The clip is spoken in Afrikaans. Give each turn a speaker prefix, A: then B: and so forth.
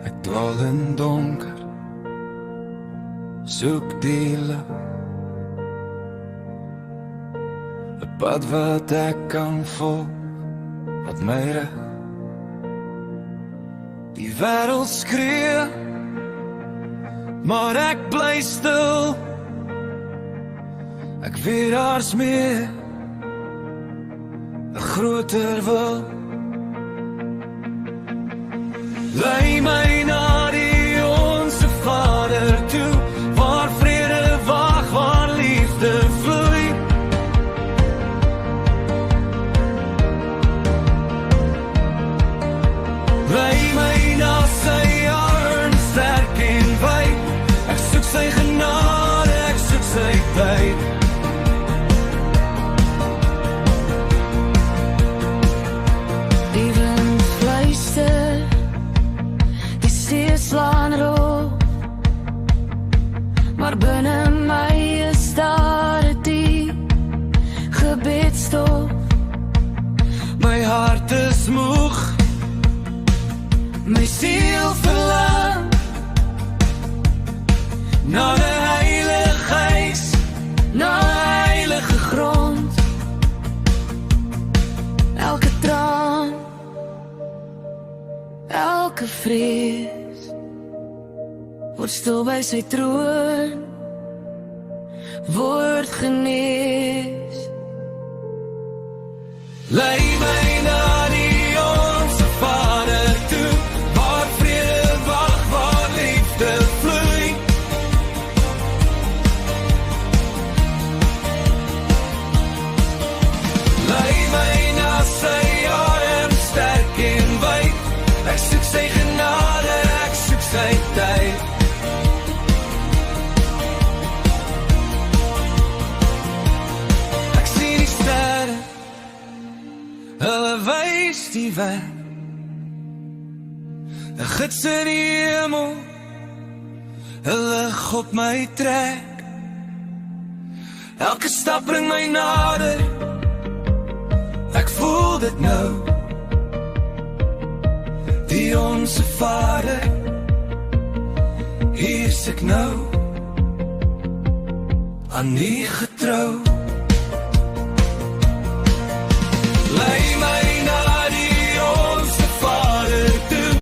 A: Ek dwaal in donker, soek die lig, 'n pad wat ek kan volg, wat my rig. Die wêreld skree, maar ek bly stil. Ek weet daar's meer, 'n groter wil. Lei my na die Onse Vader toe, waar vrede wag, waar liefde vloei. Lei my na sy arm, sterk en wyd. Ek soek sy genade, ek soek sy tyd.
B: Die wind fluister, die see slaan rol, maar binne my is daar 'n diep gebedstof.
A: My hart is moeg, my siel verlang na die Heilige Gees,
B: Na heilige grond, elke traan, elke vrees word stil by sy troon, word genees.
A: lei my na die Onse Vader toe, waar vrede wag, waar liefde vloei. Lei my na sy arm, sterk en wyd. Ek soek sy genade, ek soek sy tyd. Ek sien die sterre, hulle wys die weg. 'n gids in die hemel, 'n lig op my trek. Elke stap bring my nader, ek voel dit nou. Die Onse Vader, hier is ek nou, aan U getrou.